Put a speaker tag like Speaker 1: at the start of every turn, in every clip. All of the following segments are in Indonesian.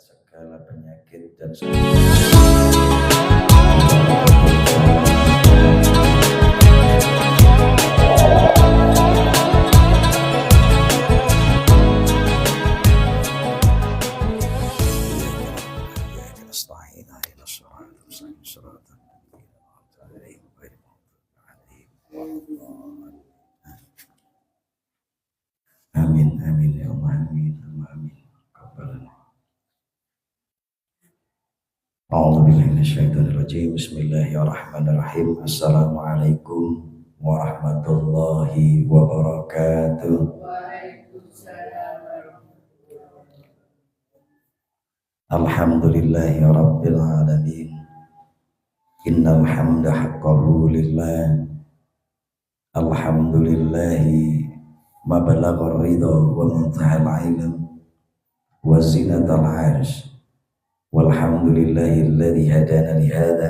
Speaker 1: segala penyakit dan amin amin ya Allah amin amin. A'udzubillahi minasyaitonirrajim. Bismillahirrahmanirrahim. Assalamualaikum warahmatullahi wabarakatuh. Alhamdulillahi rabbil alamin. Innal hamda haqqahu lillah. Alhamdulillahi ma balagha ridha wa muntahal ilm wa zinatal 'arsy. Walhamdulillahilladzi hadana li hadza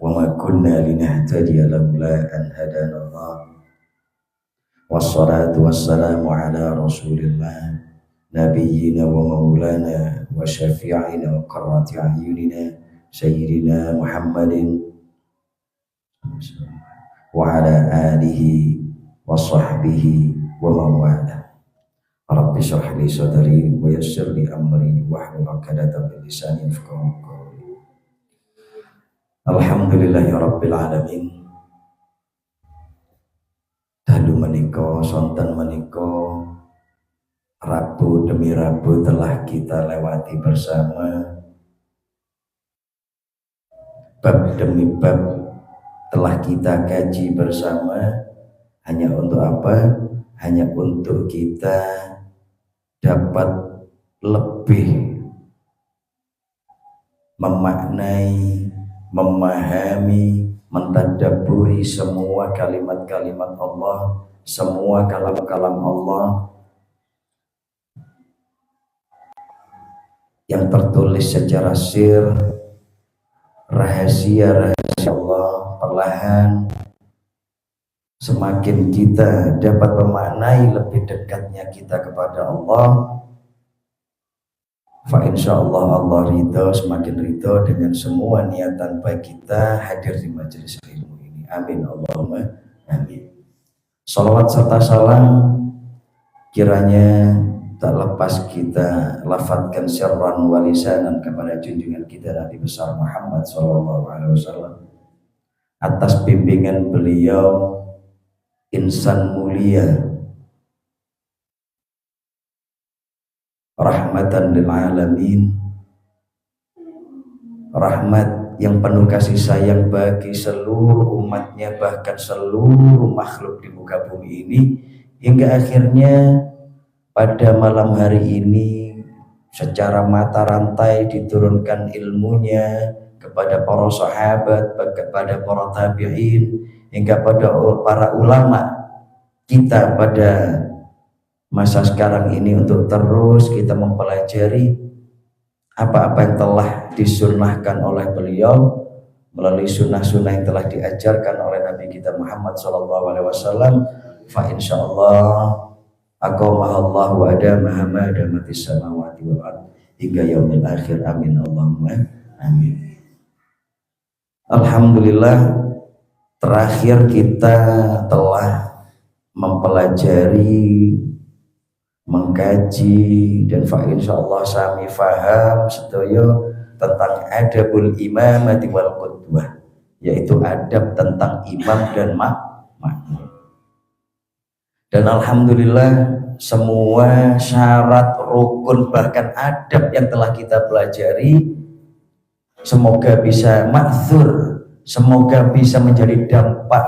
Speaker 1: wa ma kunna linahtadiya laula an hadana Allah. Wassalatu wassalamu ala Rasulillah nabiyyina wa maulana wa syafi'ina wa qurrati a'yunina sayyidina Muhammadin wa ala alihi wa sahbihi wa mawala. Rabbi shrah li sadri wa yassir li amri wahlul 'uqdatam min lisani yafqahu qawli. Alhamdulillahi rabbil alamin. Dalu menika sonten menika Rabu demi Rabu telah kita lewati bersama, bab demi bab telah kita kaji bersama. Hanya untuk apa? Hanya untuk kita dapat lebih memaknai, memahami, mentadabburi semua kalimat-kalimat Allah, semua kalam-kalam Allah yang tertulis secara sir, rahasia-rahasia Allah. Perlahan semakin kita dapat memaknai lebih dekatnya kita kepada Allah, fa insyaallah Allah ridho, semakin ridho dengan semua niatan baik kita hadir di majelis ilmu ini. Amin Allahumma amin. Salawat serta salam kiranya tak lepas kita lafadzkan sirran wa lisanan kepada junjungan kita Nabi besar Muhammad sallallahu alaihi wasallam, atas bimbingan beliau, insan mulia, rahmatan lil alamin, rahmat yang penuh kasih sayang bagi seluruh umatnya, bahkan seluruh makhluk di muka bumi ini, hingga akhirnya pada malam hari ini secara mata rantai diturunkan ilmunya kepada para sahabat, kepada para tabi'in, hingga pada para ulama kita pada masa sekarang ini, untuk terus kita mempelajari apa-apa yang telah disunnahkan oleh beliau melalui sunnah-sunnah yang telah diajarkan oleh Nabi kita Muhammad SAW. Fa insyaallah aqamahallahu wa adamaha ma damatis samawati wal ardh hingga yaumil akhir. Amin Allahumma amin. Alhamdulillah, terakhir kita telah mempelajari, mengkaji, dan fa insyaallah sami faham sedaya tentang adabul imamati wal qudwah, yaitu adab tentang imam dan makmum. Dan alhamdulillah semua syarat, rukun, bahkan adab yang telah kita pelajari semoga bisa ma'thur, semoga bisa menjadi dampak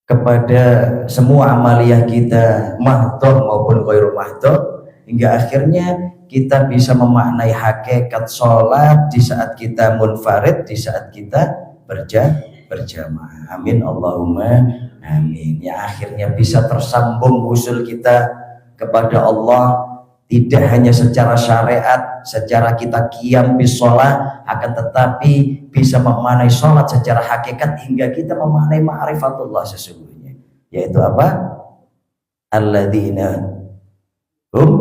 Speaker 1: kepada semua amaliyah kita, mahdoh maupun ghairu mahdoh, hingga akhirnya kita bisa memaknai hakikat sholat di saat kita munfarid, di saat kita berjamaah. Amin Allahumma amin. Ya, akhirnya bisa tersambung usul kita kepada Allah, tidak hanya secara syariat, secara kita qiyam bis sholat, akan tetapi bisa memaknai sholat secara hakikat hingga kita memaknai ma'rifatullah sesungguhnya, yaitu apa? Alladzina hum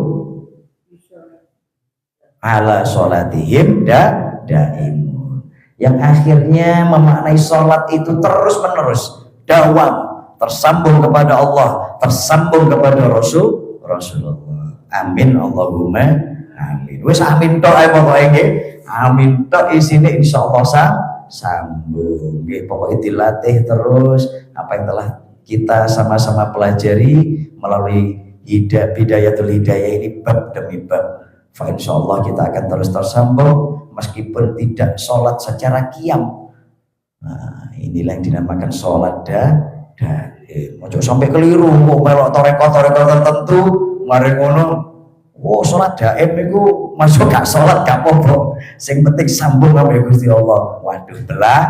Speaker 1: ala sholatihim daimun, yang akhirnya memaknai sholat itu terus menerus dawam, tersambung kepada Allah, tersambung kepada Rasulullah. Amin Allahumma amin. Wis amin tok ae pokoke nggih. Amin tok isine insyaallah sambung nggih. Pokoke dilatih terus apa yang telah kita sama-sama pelajari melalui bidayatul hidayah ini bab demi bab. Fa insyaallah kita akan terus tersambung meskipun tidak sholat secara qiyam. Nah, inilah yang dinamakan sholat ojo sampai keliru kok melok toreko tertentu mari ngono. Oh, sholat daim itu masuk gak sholat gak apa-apa. Sing penting sambung sama Gusti Allah. Waduh, belah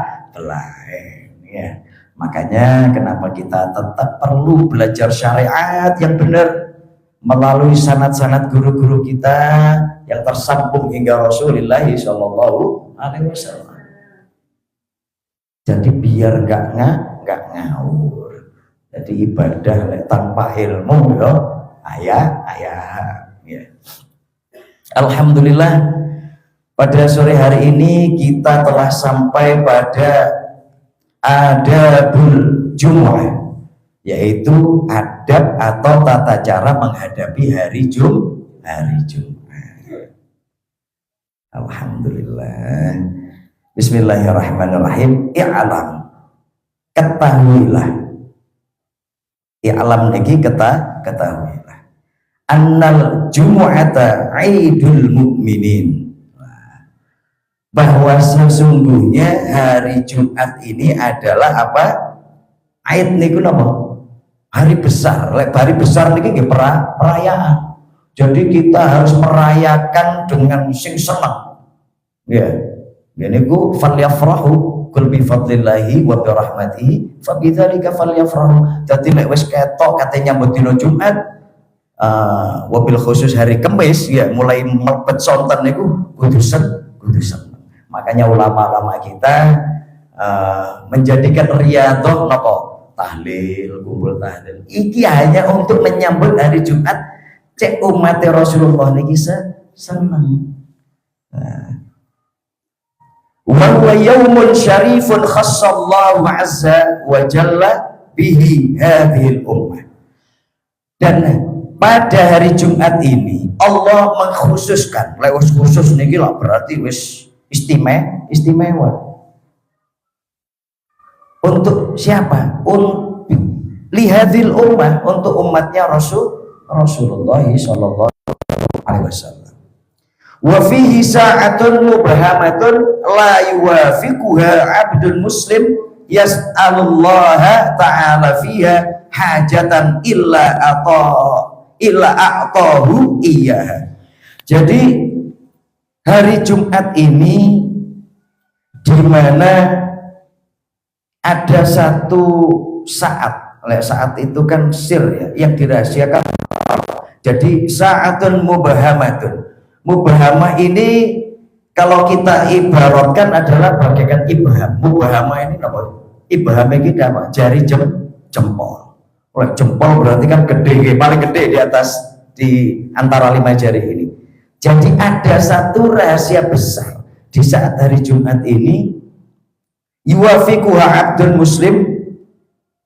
Speaker 1: ya. Makanya kenapa kita tetap perlu belajar syariat yang benar melalui sanad-sanad guru-guru kita yang tersambung hingga Rasulullah Shallallahu Alaihi Wasallam. Jadi biar nggak ngawur. Jadi ibadah tanpa ilmu ya ayah. Ya. Alhamdulillah pada sore hari ini kita telah sampai pada adabul Jumu'ah, yaitu adab atau tata cara menghadapi hari Jumat. Alhamdulillah. Bismillahirrahmanirrahim. I'lam, ketahuilah. I'lam niki ketahuilah. Annal Jumu'ata 'Aidul Mu'minin. Bahwa sesungguhnya hari Jumat ini adalah apa? Aid niku napa? Hari besar. Hari besar niki nggih perayaan. Jadi kita harus merayakan dengan sing seneng. Ya. Niku falyafrahu kul bi fadlillahi wa bi rahmatihi fa bidzalika falyafrahu. Dadi nek wis ketok kate nyambut dina Jumat, wabil khusus hari Kamis ya mulai mlebet sonten niku kudu seneng. Makanya ulama-ulama kita menjadikan riyadhah napa? Tahlil, kumpul tahlil. Iki hanya untuk menyambut hari Jumat, cek umat Rasulullah niki seneng. Wa huwa yaumun syarifun khassallahu azza wa jalla bihi hadhil ummah. Dan pada hari Jumat ini Allah mengkhususkan, lewat khusus niki lah berarti wis istimewa. Untuk siapa? Lihadil ummah, untuk umatnya Rasulullah sallallahu alaihi wasallam. Wa fihi sa'atun mubhamatun la yuwafiquha 'abdun muslim yas'alullaha ta'ala fiha hajatan illa a'tahu iyyaha. Jadi hari Jumat ini di mana ada satu saat itu kan sir ya, yang dirahasiakan. Jadi sa'atun mubhamatun. Mubhamah ini kalau kita ibaratkan adalah bagaikan ibham. Mubhamah ini apa? Ibham ini apa? Jari jempol. Oleh jempol berarti kan gede, paling gede di antara 5 jari ini. Jadi ada satu rahasia besar di saat hari Jumat ini, yuwafiquha abdul muslim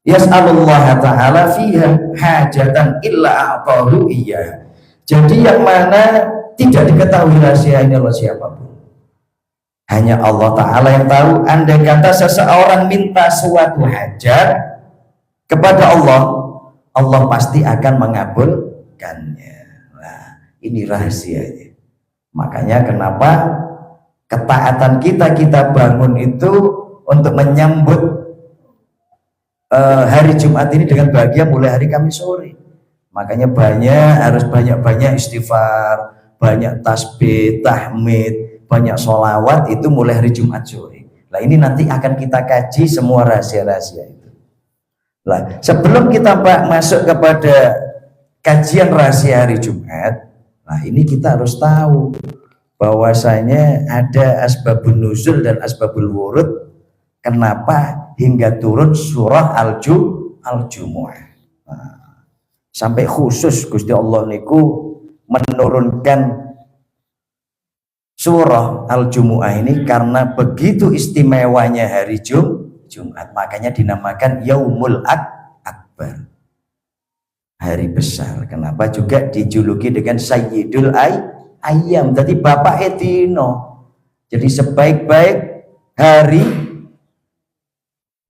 Speaker 1: yas'alullaha ta'ala fiha hajatan illa a'tahu iyyah. Jadi yang mana tidak diketahui rahasia ini oleh siapapun, hanya Allah Ta'ala yang tahu. Andai kata seseorang minta suatu hajat kepada Allah, Allah pasti akan mengabulkannya. Nah, ini rahasianya. Makanya kenapa ketaatan kita bangun itu untuk menyambut hari Jumat ini dengan bahagia mulai hari Kamis sore. Makanya harus banyak istighfar, banyak tasbih, tahmid, banyak sholawat itu mulai hari Jumat sore. Nah ini nanti akan kita kaji semua rahasia-rahasia itu. Nah sebelum kita masuk kepada kajian rahasia hari Jumat, nah ini kita harus tahu bahwasanya ada asbabun nuzul dan asbabul wurud. Kenapa hingga turun surah Al-Jumu'ah. Nah, sampai khusus Gusti Allah niku menurunkan surah Al-Jumu'ah ini karena begitu istimewanya hari Jumat, makanya dinamakan Yaumul Akbar, hari besar. Kenapa juga dijuluki dengan Sayyidul Ayyam, jadi Bapak Edino. Jadi sebaik-baik hari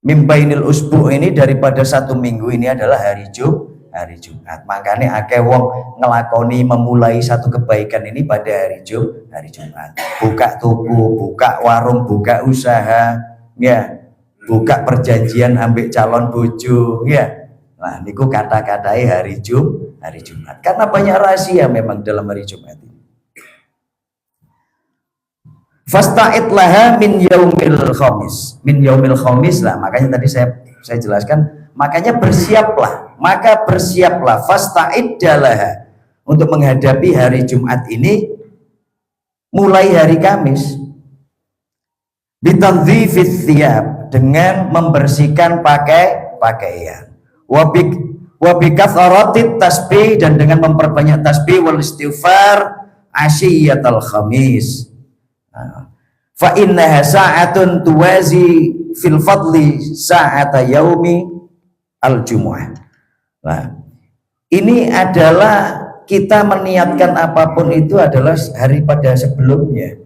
Speaker 1: mimbainil usbu ini daripada satu minggu ini adalah hari Jumat. Makanya akeh wong ngelakoni memulai satu kebaikan ini pada hari Jumat. Buka toko, buka warung, buka usaha, ya, buka perjanjian ambek calon bojo, ya. Nah, niku kata-katai hari Jumat. Karena banyak rahasia memang dalam hari Jumat ini. Fasta'id laha min yaumil khamis. Min yaumil khamis lah, makanya tadi saya jelaskan, makanya bersiaplah, maka bersiaplah fasta'id laha untuk menghadapi hari Jumat ini mulai hari Kamis. Bitandzifits thiyab, dengan membersihkan pakaian. Wa bikatharatit tasbih, dan dengan memperbanyak tasbih wal istighfar asyiyatal khamis. Fa innaha sa'atun tuwazi fil fadli sa'ata yaumi al-jumu'ah. Nah, ini adalah kita meniatkan apapun itu adalah hari pada sebelumnya,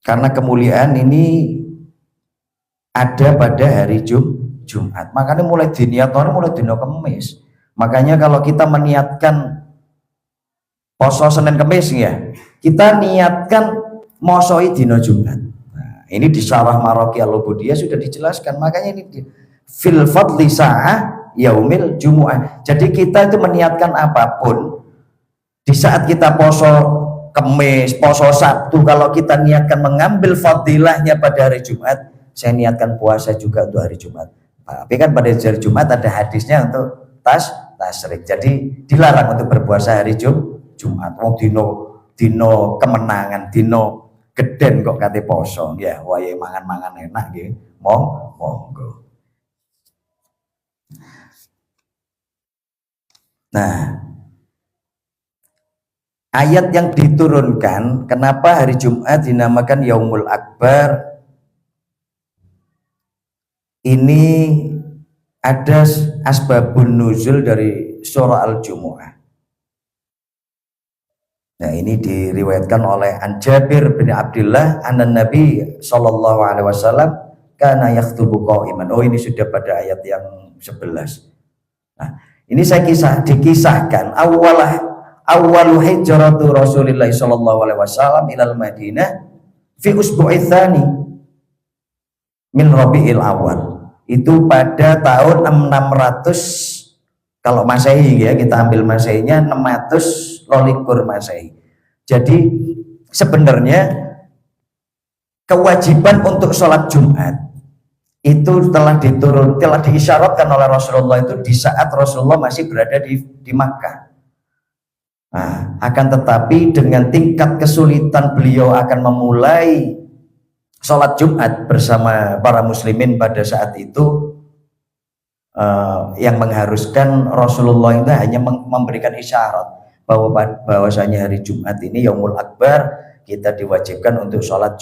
Speaker 1: karena kemuliaan ini ada pada hari Jumat. Makanya mulai diniatkan mulai dino Kamis. Makanya kalau kita meniatkan poso Senin Kamis ya, kita niatkan mosoi dino Jumat. Nah, ini di Syarah Maraqi Al-Ubudiyah sudah dijelaskan. Makanya ini fil fadli sa'ah yaumil jumu'ah. Jadi kita itu meniatkan apapun di saat kita poso Kamis, poso Sabtu, kalau kita niatkan mengambil fadilahnya pada hari Jumat, saya niatkan puasa juga untuk hari Jumat. Tapi kan pada hari Jumat ada hadisnya untuk tasrik. Jadi dilarang untuk berpuasa hari Jumat. Oh, dino kemenangan, dino geden kok kate poso ya, wae mangan-mangan enak nggih. Monggo. Nah, ayat yang diturunkan kenapa hari Jumat dinamakan Yaumul Akbar, ini ada asbabun nuzul dari surah Al-Jumu'ah. Nah, ini diriwayatkan oleh An Jabir bin Abdullah anan Nabi sallallahu alaihi wasallam kana yaktubu qa'iman. Oh, ini sudah pada ayat yang 11. Nah, ini saya dikisahkan awwalu hijratu Rasulillah sallallahu alaihi wasallam ilal Madinah fi usbu'i tsani min Rabiul Awal. Itu pada tahun 600 kalau Masehi ya, kita ambil Masehinya 612 Masehi. Jadi sebenarnya kewajiban untuk sholat Jumat itu telah diisyaratkan oleh Rasulullah itu di saat Rasulullah masih berada di Makkah. Nah, akan tetapi dengan tingkat kesulitan beliau akan memulai sholat Jumat bersama para muslimin pada saat itu, yang mengharuskan Rasulullah itu hanya memberikan isyarat bahwasanya hari Jumat ini Yaumul Akbar, kita diwajibkan untuk sholat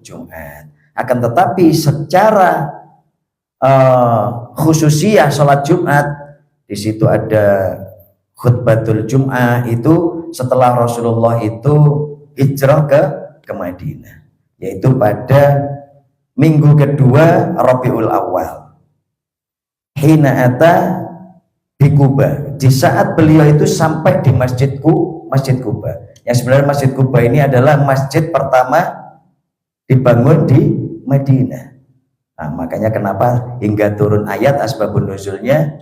Speaker 1: Jumat. Akan tetapi secara khususiyah sholat Jumat, di situ ada khutbatul Jum'ah, itu setelah Rasulullah itu hijrah ke Madinah, yaitu pada minggu kedua Rabiul Awal. Hina ata di Kuba, di saat beliau itu sampai di Masjid Kuba. Yang sebenarnya Masjid Kuba ini adalah masjid pertama dibangun di Madinah. Nah, makanya kenapa hingga turun ayat asbabun nuzulnya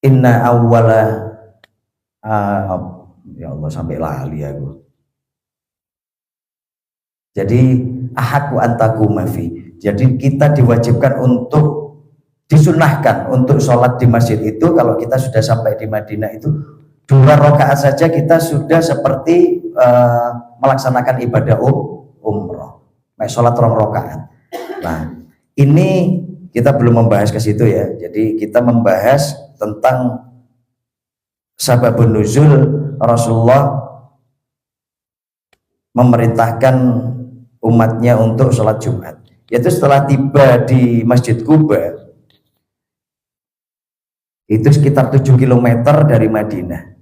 Speaker 1: inna awwala ya Allah sampai lali aku. Jadi ahaku antaku mafi. Jadi kita diwajibkan untuk disunahkan untuk sholat di masjid itu. Kalau kita sudah sampai di Madinah itu 2 rakaat saja kita sudah seperti melaksanakan ibadah umroh. Sholat 2 rakaat. Nah, ini kita belum membahas ke situ ya. Jadi kita membahas tentang sababun nuzul Rasulullah memerintahkan umatnya untuk sholat Jumat, yaitu setelah tiba di Masjid Kuba, itu sekitar 7 km dari Madinah,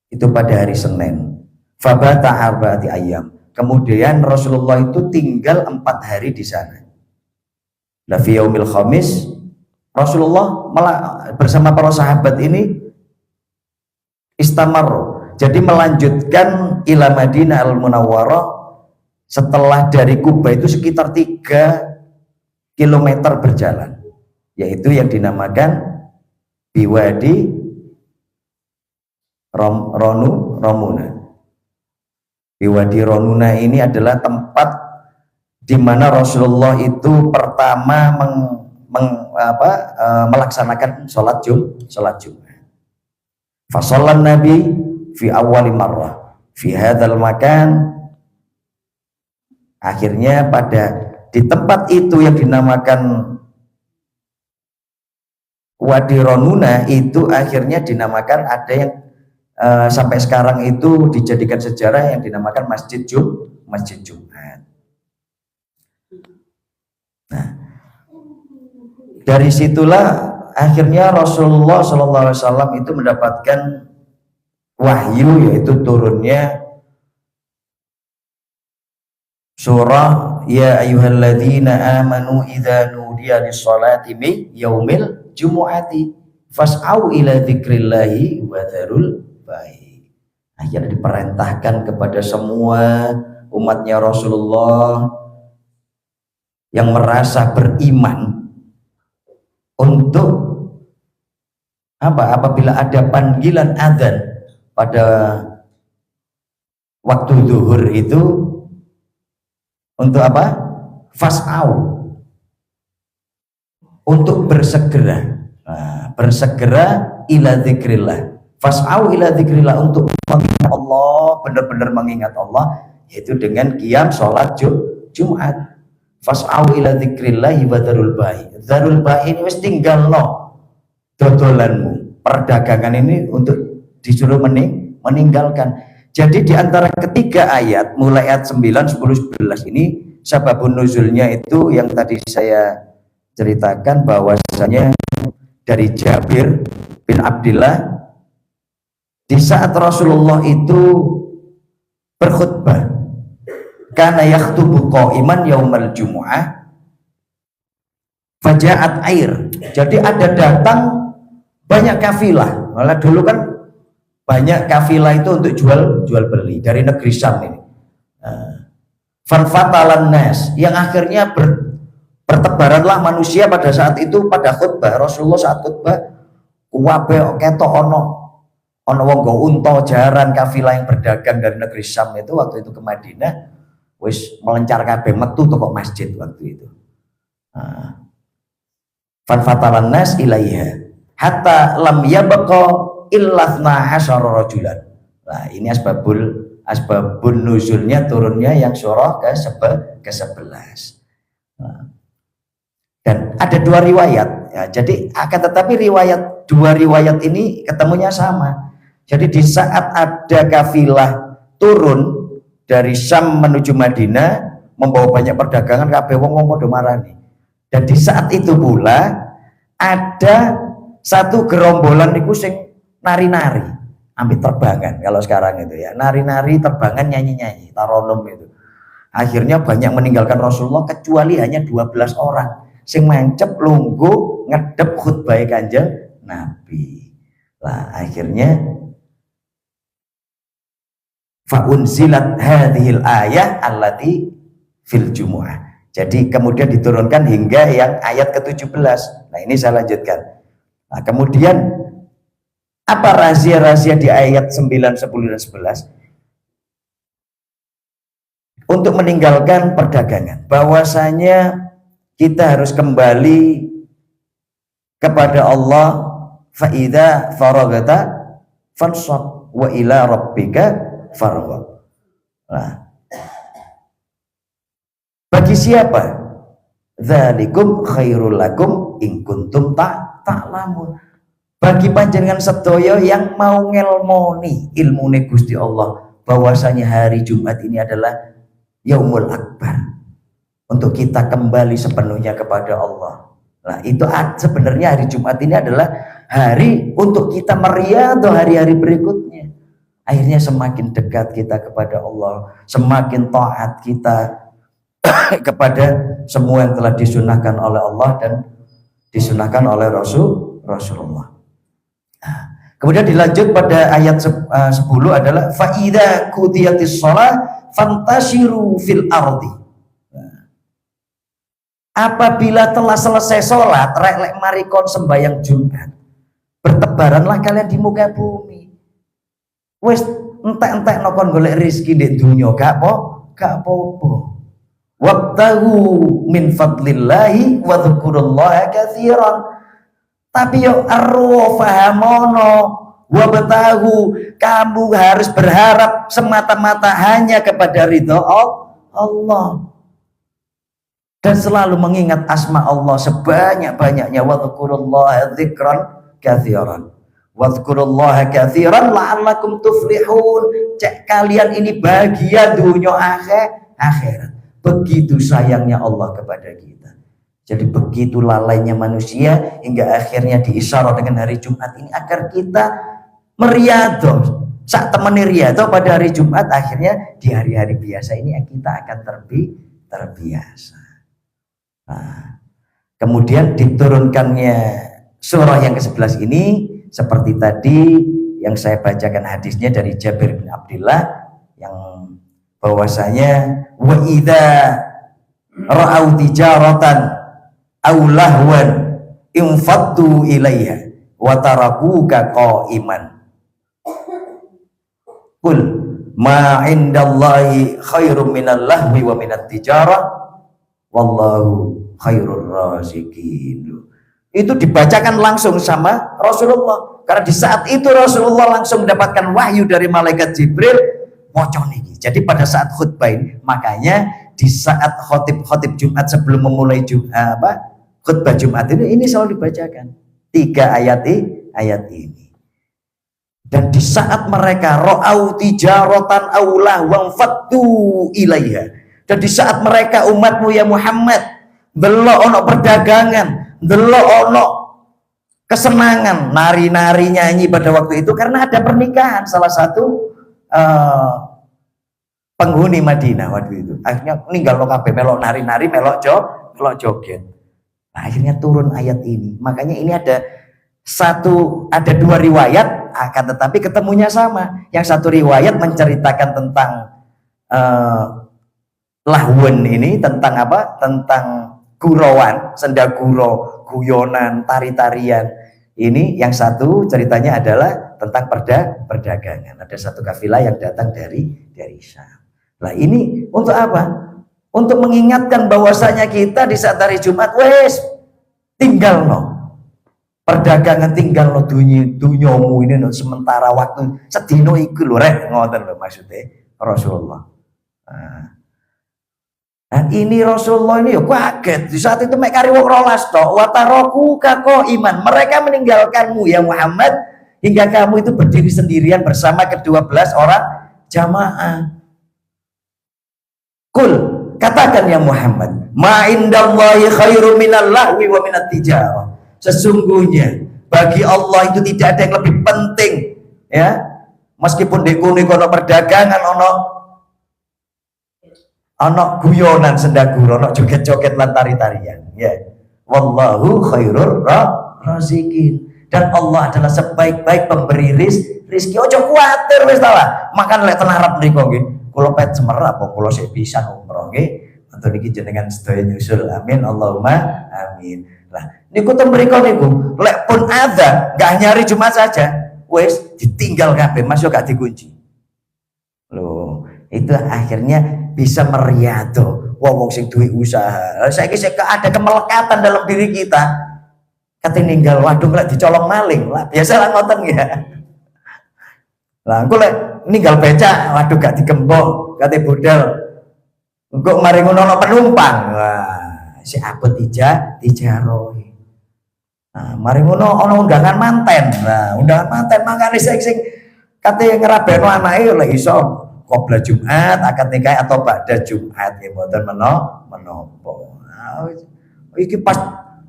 Speaker 1: itu pada hari Senin. Fabata arba'ati ayyam, kemudian Rasulullah itu tinggal 4 hari di sana. Fi yaumil khamis Rasulullah bersama para sahabat ini istamar, jadi melanjutkan ila Madinah al-Munawwarah. Setelah dari Kuba itu sekitar 3 km berjalan, yaitu yang dinamakan Biwadi Romuna. Biwadi Romuna ini adalah tempat di mana Rasulullah itu pertama melaksanakan sholat Jumat. Fasallan Nabi fi awwali marrah fi hadzal makan. Akhirnya di tempat itu yang dinamakan Wadi Ronuna itu akhirnya dinamakan, ada yang sampai sekarang itu dijadikan sejarah yang dinamakan Masjid Jumat. Nah, dari situlah akhirnya Rasulullah SAW itu mendapatkan wahyu, yaitu turunnya surah ya ayyuhalladzina amanu idza nudiya lis-sholati min yaumil jumu'ati fas'au ila dzikrillahi wa dzarul bai'. Akhirnya diperintahkan kepada semua umatnya Rasulullah yang merasa beriman untuk apabila ada panggilan adzan pada waktu zuhur itu untuk fas'au, untuk bersegera, bersegera ila dzikrillah, fas'au ila dzikrillah, untuk mengingat Allah, benar-benar mengingat Allah, yaitu dengan qiyam sholat Jumat. Fas'au ila dzikrillah wa dzarul bai'. Dzarul bai' ini wis tinggalno dodolanmu, perdagangan ini untuk disuruh meninggalkan. Jadi di antara ketiga ayat, mulai ayat 9, 10, 11 ini, sababun nuzulnya itu yang tadi saya ceritakan bahwasanya dari Jabir bin Abdillah, di saat Rasulullah itu berkhutbah, kana yakhtubu qa'iman yaumal jumu'ah faja'at air. Jadi ada datang banyak kafilah. Malah dulu kan banyak kafilah itu untuk jual beli dari negeri Syam ini. Fanfatalan nas, yang akhirnya bertebaranlah manusia pada saat itu, pada khutbah Rasulullah. Saat khutbah kuwabe ketok ono wong go unta jaran kafilah yang berdagang dari negeri Syam itu waktu itu ke Madinah, wis melencar kabeh metu toko masjid waktu itu. Fanfatalan nas ilaiha hatta lam yabqa illatna asyara rajulan. Nah, ini asbabun nuzulnya, turunnya yang surah ke-11. Nah, dan ada 2 riwayat ya, jadi akan tetapi dua riwayat ini ketemunya sama. Jadi di saat ada kafilah turun dari Syam menuju Madinah membawa banyak perdagangan, kabeh wong padha marani. Dan di saat itu pula ada satu gerombolan niku sing nari-nari, ambil terbangan kalau sekarang itu ya, nari-nari, terbangan, nyanyi-nyanyi, taronum itu. Akhirnya banyak meninggalkan Rasulullah kecuali hanya 12 orang sing mancep lungguh ngedep khutbah Kanjeng Nabi. Lah akhirnya fa'unzilat hadhil ayah allati fil jumu'ah. Jadi kemudian diturunkan hingga yang ayat ke-17. Nah, ini saya lanjutkan. Nah, kemudian apa rahasia-rahasia di ayat 9, 10, dan 11? Untuk meninggalkan perdagangan, bahwasanya kita harus kembali kepada Allah. Fa'idha faragata fansab wa ila rabbika farghab. Nah, bagi siapa? Dzalikum khairul lakum in kuntum ta'lamun. bagi panjenengan sedaya yang mau ngelmoni ilmune Gusti Allah bahwasanya hari Jumat ini adalah Yaumul Akbar, untuk kita kembali sepenuhnya kepada Allah. Nah itu sebenarnya hari Jumat ini adalah hari untuk kita meriadah hari-hari berikutnya. Akhirnya semakin dekat kita kepada Allah, semakin taat kita kepada semua yang telah disunahkan oleh Allah dan disunahkan oleh Rasulullah. Nah, kemudian dilanjut pada ayat 10 adalah fa'idha qudiyatis shalah fantashiru fil ardi. Nah, apabila telah selesai sholat rek marikon sembahyang Jumat, bertebaranlah kalian di muka bumi. Wes entek-entek nokon golek rezeki di dunia gak apa-apa. Wabtahu min fadlillahi wa dzkurullaha katsiran. Tapi yo arwa fahamono wabtahu, kamu harus berharap semata-mata hanya kepada ridha Allah dan selalu mengingat asma Allah sebanyak-banyaknya. Wa dzkurullaha dzikran katsiran. Wadhkurullaha katsiran la'allakum tuflihun. Cek kalian ini bahagia dunia akhirat. Begitu sayangnya Allah kepada kita. Jadi begitu lalainya manusia hingga akhirnya diisyarat dengan hari Jumat ini agar kita meriadah. Saat temani riadah pada hari Jumat, akhirnya di hari-hari biasa ini kita akan terbiasa. Nah, kemudian diturunkannya surah yang ke-11 ini seperti tadi yang saya bacakan hadisnya dari Jabir bin Abdullah yang bahwasanya wa idza ra'au tijaratan aw lahwan infaddu ilaiha wa tarakuka qa'iman qul ma 'indallahi khairum minal lahwi wa minat tijarah wallahu khairur raziqin. Itu dibacakan langsung sama Rasulullah, karena di saat itu Rasulullah langsung mendapatkan wahyu dari malaikat Jibril mocon ini. Jadi pada saat khutbah ini, makanya di saat khotib Jumat sebelum memulai khutbah Jumat ini selalu dibacakan 3 ayat ini. Dan di saat mereka ra'au tijaratan aulah wangfattu ilaiha, dan di saat mereka umatmu ya Muhammad delok ono perdagangan, delok ono kesenangan, nari-nari nyanyi pada waktu itu karena ada pernikahan salah satu penghuni Madinah waktu itu. Akhirnya ninggal lo kabeh melok nari-nari, melok joget. Nah, akhirnya turun ayat ini. Makanya ini ada 2 riwayat, akan tetapi ketemunya sama. Yang satu riwayat menceritakan tentang lahwun ini, tentang apa? Tentang gurauan, sendaguro, guyonan, tari-tarian. Ini yang satu ceritanya adalah tentang perdagangan. Ada satu kafilah yang datang dari Syam. Nah ini untuk apa? Untuk mengingatkan bahwasanya kita di saat hari Jumat wes tinggal no perdagangan, tinggal no dunyamu ini no sementara waktu sedino iku lho rek, ngoten lho maksudnya Rasulullah. Nah ini Rasulullah ini ya kaget. Di saat itu mek kari wong 12 tok, wa taraku kako iman. Mereka meninggalkanmu ya Muhammad hingga kamu itu berdiri sendirian bersama ke-12 orang jamaah. Kul, katakan ya Muhammad, ma indallahi khairum minal lahwi wa minat tijarah. Sesungguhnya bagi Allah itu tidak ada yang lebih penting, ya. Meskipun di kono perdagangan ono guyonan sendaguro, ono joget-joget lan tari-tarian, ya. Wallahu khairur raziqin. Dan Allah adalah sebaik-baik pemberi rizki. Ojo kuatir wis ta lah. Makan lek ten arep mriku nggih. Kula pet semerap apa kula sik pisan umroh nggih. Untuk niki jenengan sedaya nyusul. Amin Allahumma amin. Lah niku ten mriku niku lek pun ada enggak nyari Jumat saja, wis ditinggal kabeh, Mas yo gak dikunci. Loh, itu akhirnya bisa meriado wong sing duwe usaha. Saiki sik ada kemelekatan dalam diri kita. Kate ninggal waduh lek dicolong maling. Lah biasa lah ngoten ya. Lah engko lek ninggal becak waduh gak digembok, kate budal. Engko mari ngono penumpang. Wah, si abot tijaroh. Nah, mari ngono ana undangan manten. Nah, undangan manten mangkane sing kate ngrabeno anake lek iso qobla Jumat, akad nikah atau ba'da Jumat nggih mboten menapa. Nah, iki pas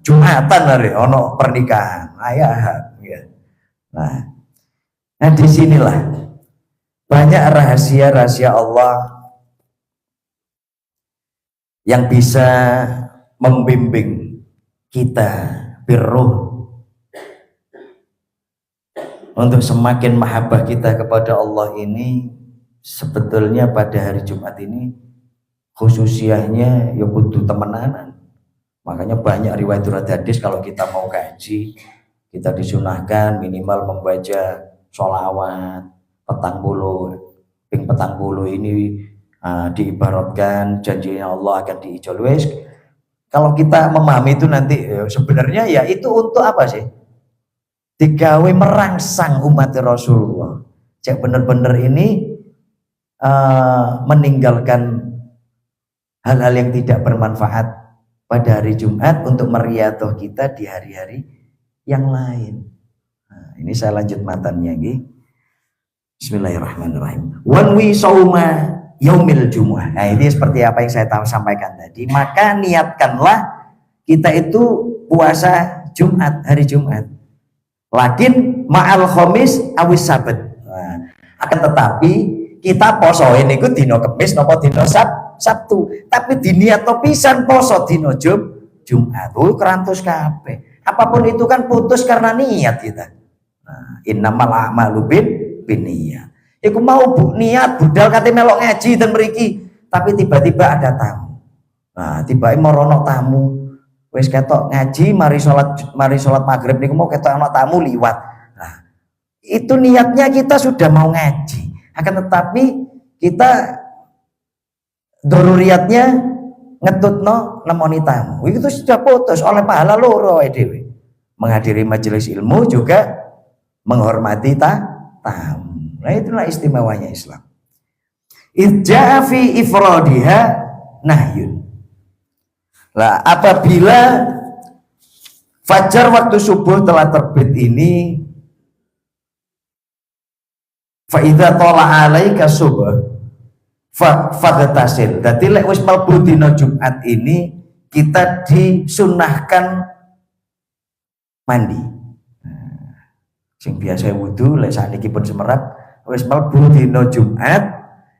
Speaker 1: Jumatan hari ono pernikahan. Ayah ya. Nah, disinilah banyak rahasia-rahasia Allah yang bisa membimbing kita birruh untuk semakin mahabbah kita kepada Allah ini. Sebetulnya pada hari Jumat ini khususianya ya kudu temenanan. Makanya banyak riwayat hadis kalau kita mau kaji, kita disunahkan minimal membaca sholawat petang bulu ini diibaratkan janjinya Allah akan diijolwes. Kalau kita memahami itu nanti sebenarnya ya itu untuk apa sih? Digawe merangsang umat Rasulullah. Cek bener-bener ini meninggalkan hal-hal yang tidak bermanfaat pada hari Jumat untuk meriadoh kita di hari-hari yang lain. Nah, ini saya lanjut matannya nggih. Bismillahirrahmanirrahim. Wanwi sauma yaumil jumu'ah. Nah, ini seperti apa yang saya sampaikan tadi. Maka niatkanlah kita itu puasa Jumat, hari Jumat. Lakin ma'al khamis awis sabat. Nah, akan tetapi kita poso ini ku dino Kamis napa dino Sabtu, tapi diniat pisan poso dino Jumat. Kerantus kabeh. Apapun itu kan putus karena niat kita. Nah, innamal a'malu binniyat. Iku mau niat budal kate melok ngaji dan mriki, tapi tiba-tiba ada tamu. Nah, tiba-tiba morono tamu. Wis ketok ngaji mari salat maghrib niku mau ketok ana tamu liwat. Nah, itu niatnya kita sudah mau ngaji. Akan tetapi kita doruriatnya ngetutno nemoni tamu. Itu sudah putus oleh pahala loro dhewe. Menghadiri majelis ilmu juga menghormati tamu. Nah, itulah istimewanya Islam. Idja'a fi ifradiha nahyun. Lah, apabila fajar waktu subuh telah terbit ini, fa idza tala alaika subuh faghtasil. Dadi lek wis mlebu dina Jumat ini kita disunahkan mandi. Sing biasa wudu lek sakniki pun semerap wis mlebu dina Jumat,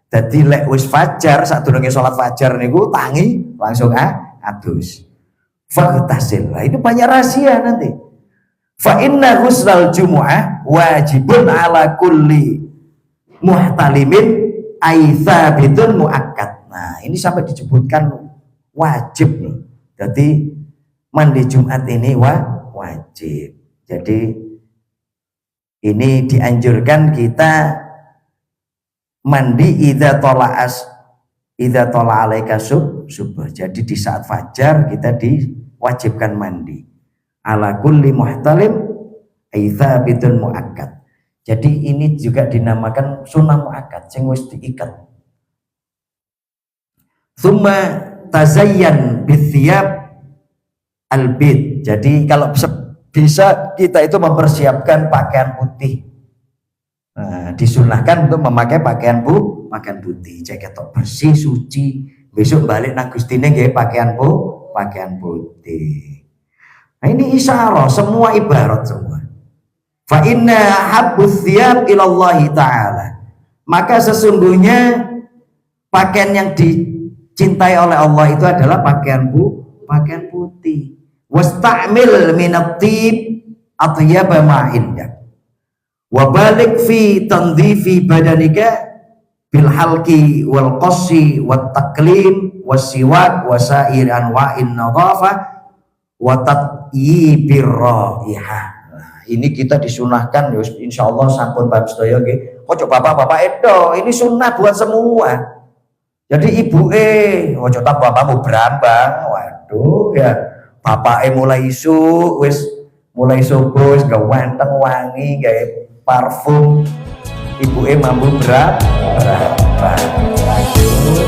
Speaker 1: dadi lek wis fajar sadurunge salat fajar niku tangi langsung adus. Faghtasil. Lah itu banyak rahasia nanti. Fa inna ghusl jumu'ah wajibun ala kulli muhtalimin aitsabitun muakkad. Nah, ini sampai disebutkan wajib nih. Jadi mandi Jumat ini wajib. Jadi ini dianjurkan kita mandi idza tola alaika subuh. Jadi di saat fajar kita diwajibkan mandi. Ala kulli muhtalim aitsabitun muakkad. Jadi ini juga dinamakan sunnah muakkad sing wis diikat. Tsumma tazayyan bithiyab albid. Jadi kalau bisa kita itu mempersiapkan pakaian putih. Nah, disunahkan untuk memakai pakaian putih. Cek ketok bersih suci. Besok balik nang Gustine nggih pakaian putih. Nah, ini isyarah, semua ibarat semua. Fa inna habbus thiyab ilallahi ta'ala. Maka sesungguhnya pakaian yang dicintai oleh Allah itu adalah pakaian putih. Wasta'mil minat tib atyaba ma indak. Wa balik fi tandhifi badanika bil halqi wal qassi wat taqlim was siwak wa sa'ir anwa'in nadhafah wa tatyibir raihah. Ini kita disunahkan ya insyaallah sampun bab sedaya nggih. Ojo bapak-bapak edo, ini sunnah buat semua. Jadi ojo tak bapakmu berambang. Waduh ya, bapake mulai isu wis mulai subuh wis gawanteng wangi gawe parfum. Ibuke mambu berambang. Waduh,